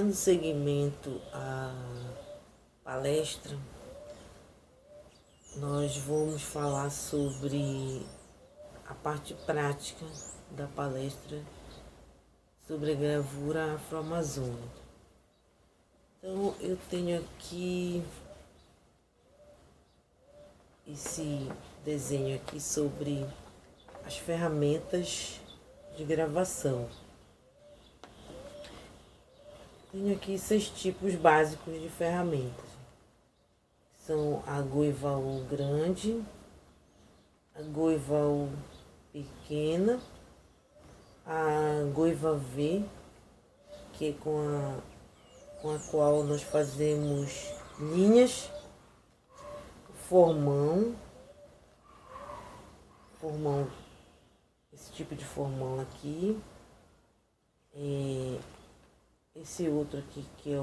Dando seguimento à palestra, nós vamos falar sobre a parte prática da palestra sobre a gravura afro-amazônica. Então, eu tenho aqui esse desenho aqui sobre as ferramentas de gravação. Tenho aqui 6 tipos básicos de ferramentas. São a Goivaú grande, a Goivaú pequena, a Goiva V, que é com a qual nós fazemos linhas, formão, esse tipo de formão aqui, esse outro aqui que é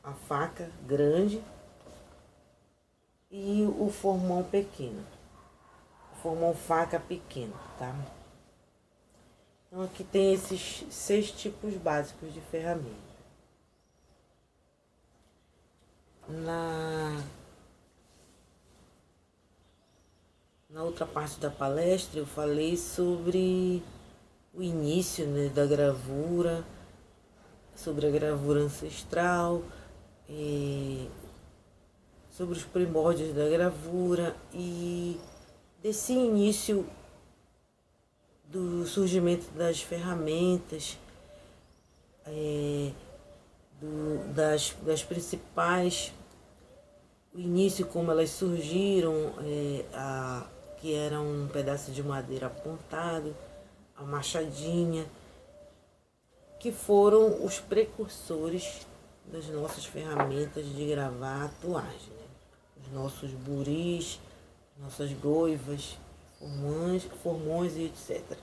a faca grande e o formão pequeno, o formão faca pequeno, tá? Então aqui tem esses 6 tipos básicos de ferramenta. Na outra parte da palestra eu falei sobre o início, né, da gravura, sobre a gravura ancestral, sobre os primórdios da gravura e desse início do surgimento das ferramentas, das principais, o início como elas surgiram, que era um pedaço de madeira apontado, a machadinha, que foram os precursores das nossas ferramentas de gravar atuais, né? Os nossos buris, nossas goivas, formões e etc.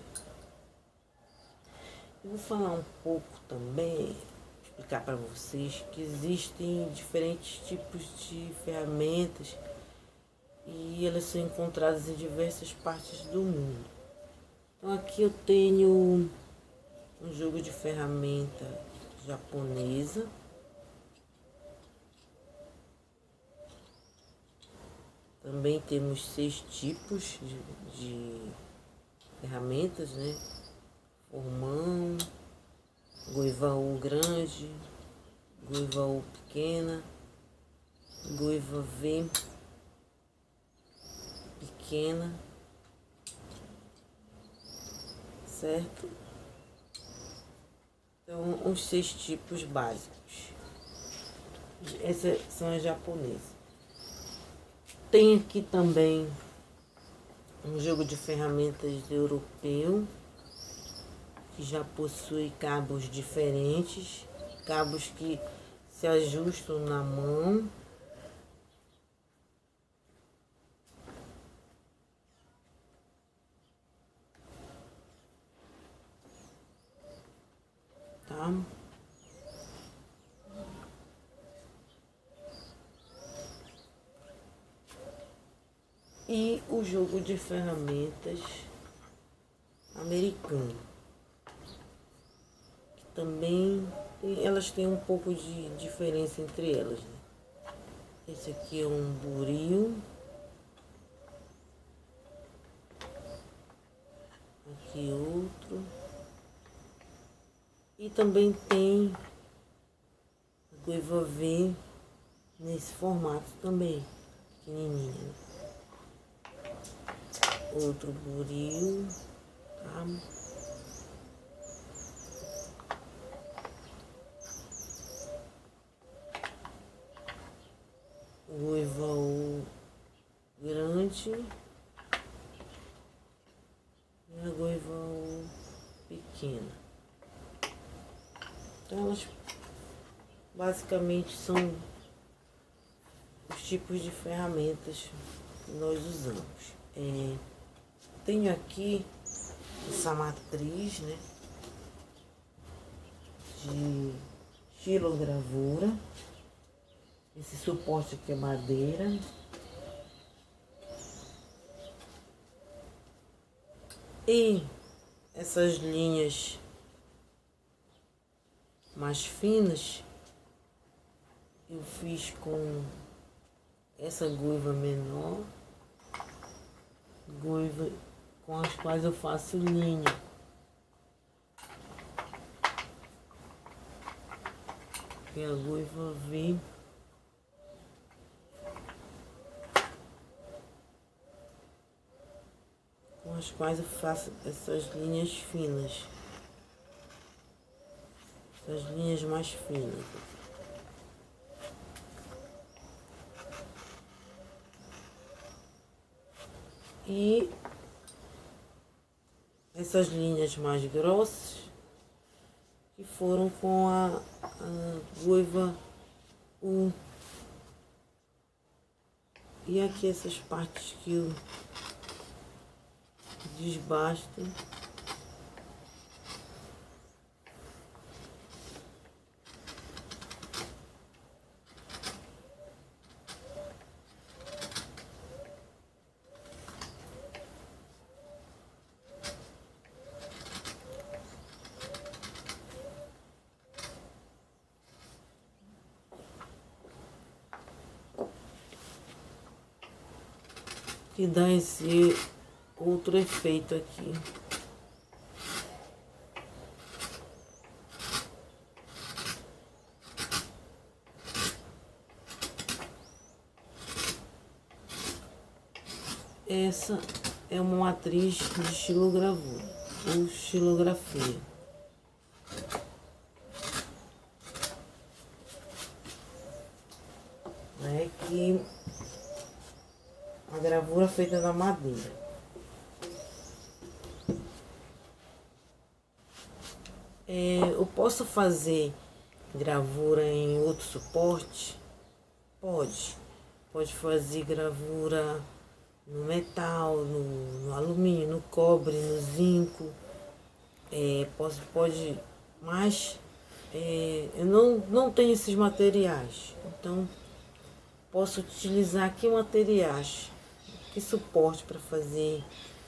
Eu vou falar um pouco também, explicar para vocês que existem diferentes tipos de ferramentas e elas são encontradas em diversas partes do mundo. Então aqui eu tenho um jogo de ferramenta japonesa. Também temos 6 tipos de ferramentas, né? Formão, Goivaú grande, Goivaú pequena, Goiva V pequena, certo? Então, os 6 tipos básicos. Essas são as japonesas. Tem aqui também um jogo de ferramentas europeu, que já possui cabos diferentes, cabos que se ajustam na mão. Tá? E o jogo de ferramentas americano, que também elas têm um pouco de diferença entre elas, né? Esse aqui é um buril, aqui outro, e também tem a Goiva V nesse formato também, pequenininha, né? Outro buril, tá? Goivaú grande e a Goivaú pequena. Então elas basicamente são os tipos de ferramentas que nós usamos. Tenho aqui essa matriz, né, de xilogravura. Esse suporte aqui é madeira. E essas linhas mais finas, eu fiz com essa goiva menor, goiva com as quais eu faço linha. E a goiva vem com as quais eu faço essas linhas finas, essas linhas mais finas. E essas linhas mais grossas que foram com a goiva U. E aqui essas partes que eu desbasto. Que dá esse outro efeito aqui. Essa é uma matriz de estilogravura ou estilografia. É que a gravura feita na madeira. Eu posso fazer gravura em outro suporte? Pode fazer gravura no metal, no alumínio, no cobre, no zinco. Mas eu não tenho esses materiais. Então, posso utilizar que materiais, que suporte para fazer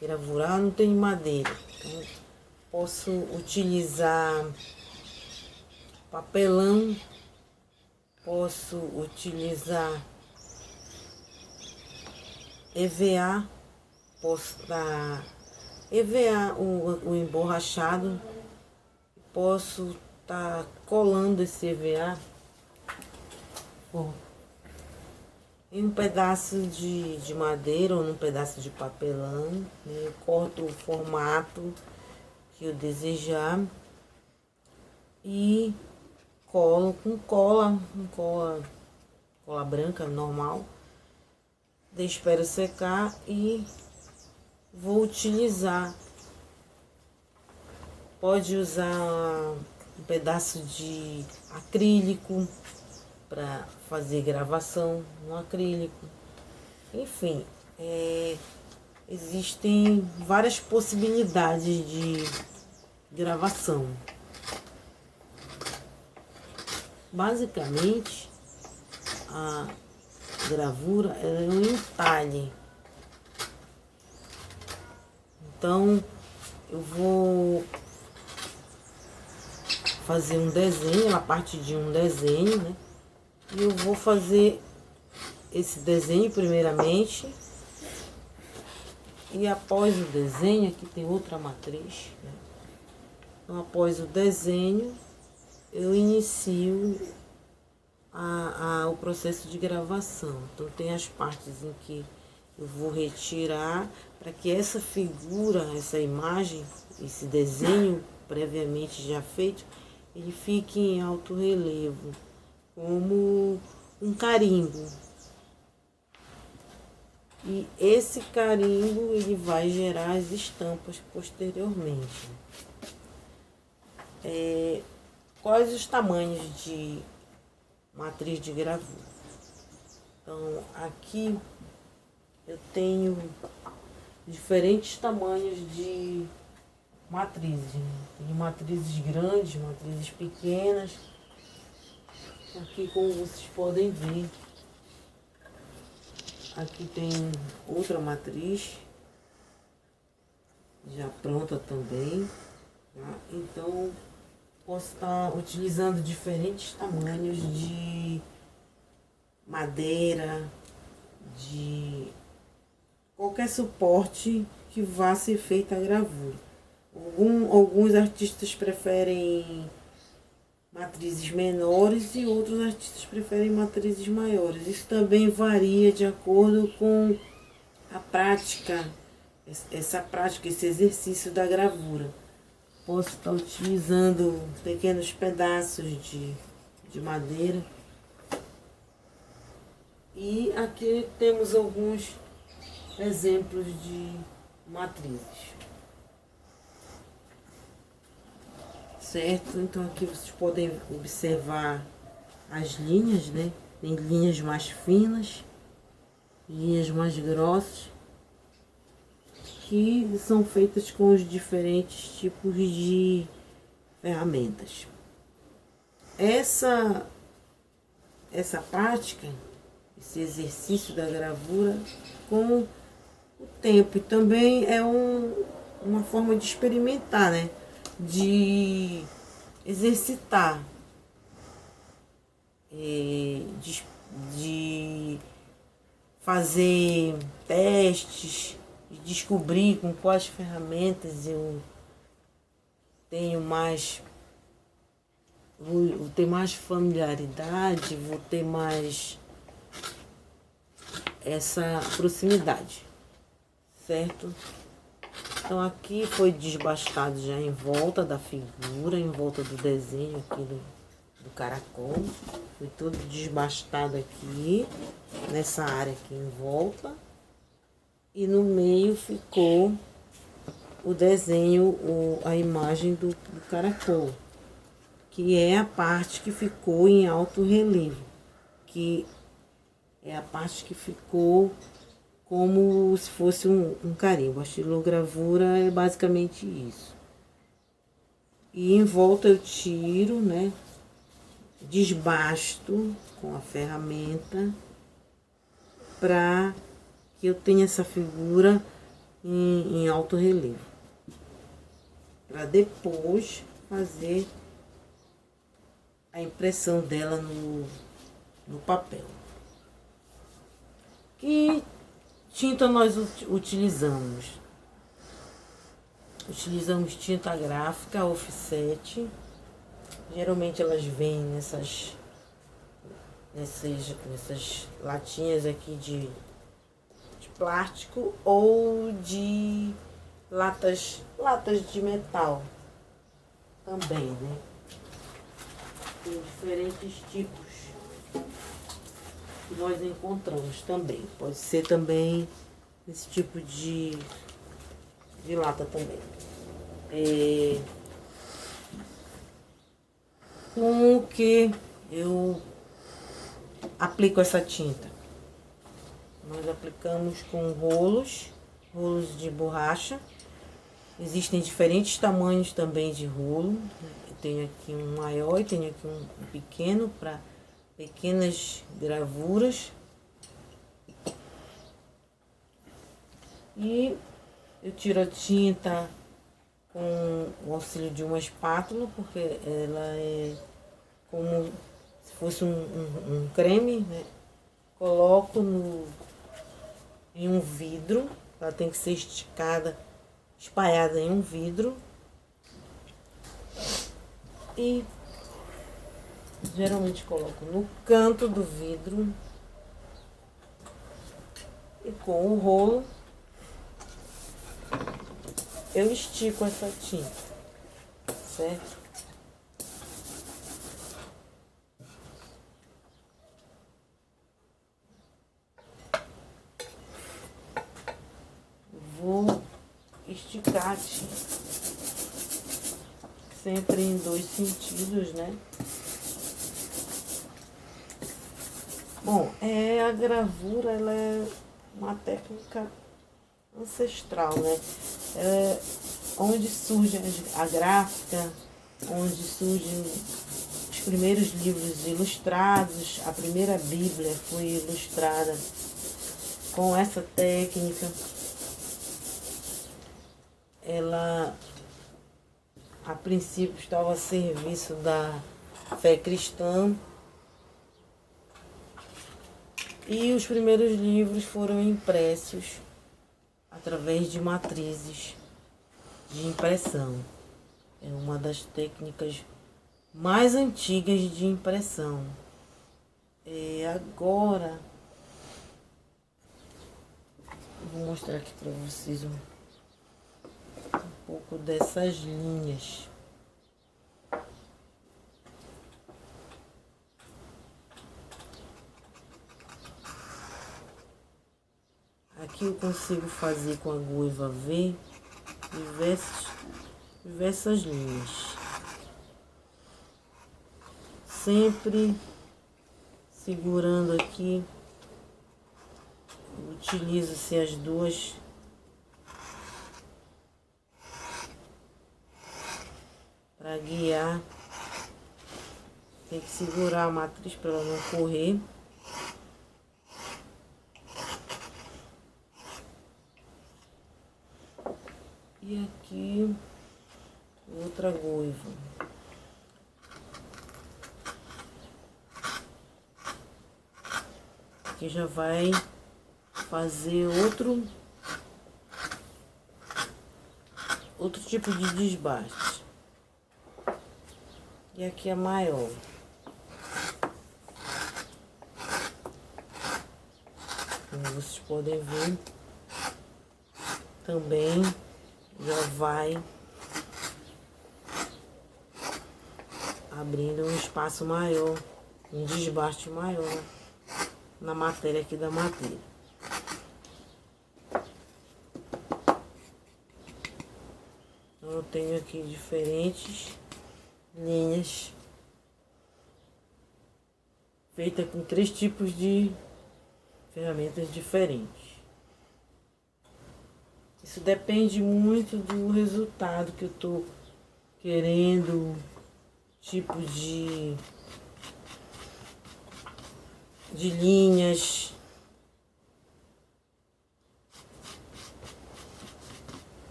gravura. Não tenho madeira. Então, posso utilizar papelão, posso utilizar EVA, posso dar EVA, o emborrachado, posso estar colando esse EVA em um pedaço de madeira ou num pedaço de papelão, né? Eu corto o formato que eu desejar e colo com cola branca normal. Espero secar e vou utilizar. Pode usar um pedaço de acrílico para fazer gravação no acrílico. Enfim, existem várias possibilidades de gravação. Basicamente, a gravura é um entalhe. Então, eu vou fazer um desenho, a partir de um desenho, né? E eu vou fazer esse desenho primeiramente. E após o desenho, aqui tem outra matriz, né? Então, após o desenho, eu inicio o processo de gravação. Então, tem as partes em que eu vou retirar para que essa figura, essa imagem, esse desenho previamente já feito, ele fique em alto relevo, como um carimbo. E esse carimbo ele vai gerar as estampas posteriormente. Quais os tamanhos de matriz de gravura? Então, aqui eu tenho diferentes tamanhos de matrizes, né? Tem matrizes grandes, matrizes pequenas. Aqui, como vocês podem ver, aqui tem outra matriz já pronta também, tá? Então, Posso estar utilizando diferentes tamanhos de madeira, de qualquer suporte que vá ser feita a gravura. Alguns artistas preferem matrizes menores e outros artistas preferem matrizes maiores. Isso também varia de acordo com a prática, esse exercício da gravura. Posso estar utilizando pequenos pedaços de madeira. E aqui temos alguns exemplos de matrizes. Certo? Então aqui vocês podem observar as linhas, né? Tem linhas mais finas, linhas mais grossas, que são feitas com os diferentes tipos de ferramentas. Essa prática, esse exercício da gravura com o tempo, e também é uma forma de experimentar, né? De exercitar, de fazer testes, de descobrir com quais ferramentas eu tenho mais, vou ter mais familiaridade, vou ter mais essa proximidade, certo? Então aqui foi desbastado já em volta da figura, em volta do desenho aqui do caracol. Foi tudo desbastado aqui, nessa área aqui em volta. E no meio ficou o desenho, a imagem do caracol, que é a parte que ficou em alto relevo, que é a parte que ficou como se fosse um carimbo. A estilogravura é basicamente isso. E em volta eu tiro, né? Desbasto com a ferramenta para que eu tenha essa figura em alto relevo. Para depois fazer a impressão dela no papel. Que tinta nós utilizamos? Utilizamos tinta gráfica offset. Geralmente elas vêm nessas latinhas aqui de plástico ou de latas de metal também, né? Tem diferentes tipos que nós encontramos também. Pode ser também esse tipo de lata também. Com o que eu aplico essa tinta? Nós aplicamos com rolos de borracha. Existem diferentes tamanhos também de rolo. Eu tenho aqui um maior e tenho aqui um pequeno para pequenas gravuras. E eu tiro a tinta com o auxílio de uma espátula, porque ela é como se fosse um creme, né? Coloco em um vidro, ela tem que ser esticada, espalhada em um vidro. E geralmente coloco no canto do vidro e com o rolo eu estico essa tinta, certo? Vou esticar a tinta, sempre em 2 sentidos, né? Bom, a gravura, ela é uma técnica ancestral, né? Onde surge a gráfica, onde surgem os primeiros livros ilustrados, a primeira Bíblia foi ilustrada com essa técnica. Ela a princípio estava a serviço da fé cristã. E os primeiros livros foram impressos através de matrizes de impressão. É uma das técnicas mais antigas de impressão. Agora, vou mostrar aqui para vocês um pouco dessas linhas. Aqui eu consigo fazer com a Guiva V diversas linhas. Sempre segurando aqui, utilizo-se as duas para guiar. Tem que segurar a matriz para ela não correr. E aqui outra Guiva. Aqui já vai fazer outro tipo de desbaste. E aqui é maior. Como vocês podem ver, também já vai abrindo um espaço maior, um desbaste maior na matéria aqui da madeira. Então, eu tenho aqui diferentes linhas feitas com 3 tipos de ferramentas diferentes. Isso depende muito do resultado que eu tô querendo, tipo de linhas.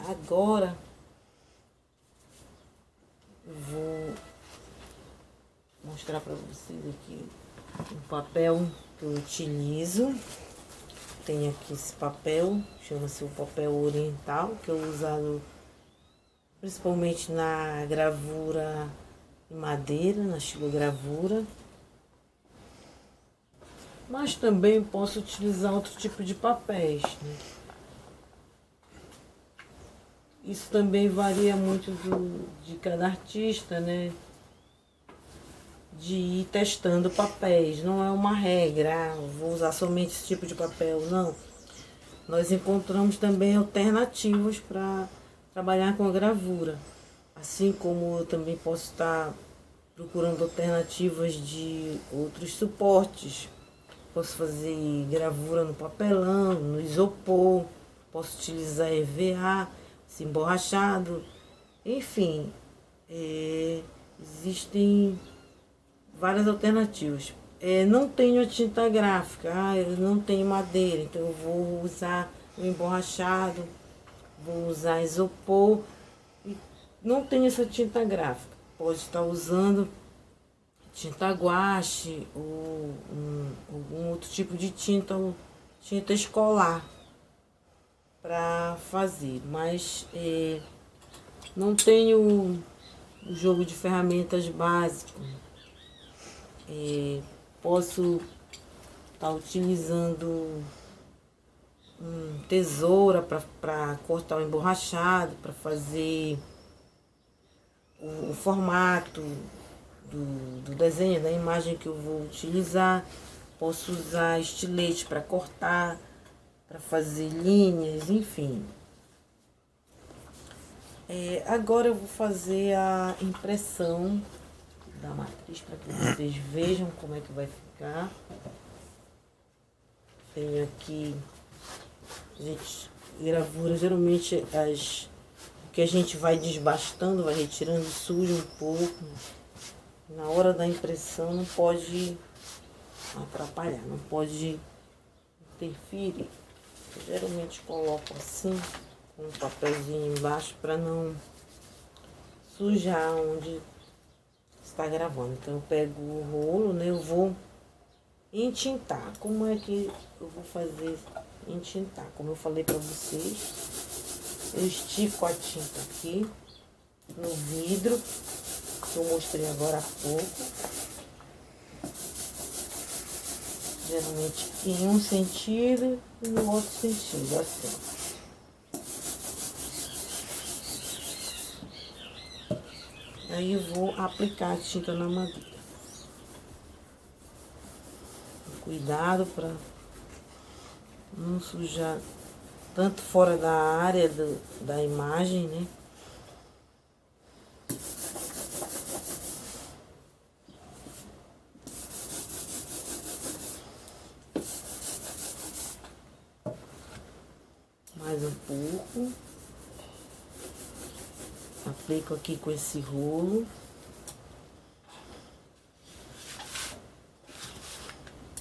Agora eu vou mostrar para vocês aqui um papel que eu utilizo. Tem aqui esse papel, chama-se o papel oriental, que eu uso principalmente na gravura em madeira, na xilogravura. Mas também posso utilizar outro tipo de papéis, né? Isso também varia muito de cada artista, né? De ir testando papéis. Não é uma regra, vou usar somente esse tipo de papel, não. Nós encontramos também alternativas para trabalhar com a gravura. Assim como eu também posso estar procurando alternativas de outros suportes. Posso fazer gravura no papelão, no isopor, posso utilizar EVA, emborrachado, enfim, existem várias alternativas. Não tenho a tinta gráfica, eu não tenho madeira, então eu vou usar o emborrachado, vou usar isopor, e não tenho essa tinta gráfica. Pode estar usando tinta guache ou algum outro tipo de tinta, ou tinta escolar para fazer, mas não tenho o jogo de ferramentas básico. Posso estar utilizando tesoura para cortar o emborrachado, para fazer o formato do desenho, da imagem que eu vou utilizar. Posso usar estilete para cortar, para fazer linhas, enfim. Agora eu vou fazer a impressão da matriz para que vocês vejam como é que vai ficar. Tenho aqui, gente, gravura, geralmente o que a gente vai desbastando, vai retirando, suja um pouco. Na hora da impressão não pode atrapalhar, não pode interferir. Eu geralmente coloco assim, com um papelzinho embaixo para não sujar onde está gravando. Então eu pego o rolo, né? Eu vou entintar. Como é que eu vou fazer entintar? Como eu falei para vocês, eu estico a tinta aqui no vidro, que eu mostrei agora há pouco. Geralmente em um sentido e no outro sentido, assim. Aí eu vou aplicar a tinta na madeira. Cuidado para não sujar tanto fora da área da imagem, né? Mais um pouco. Aplico aqui com esse rolo.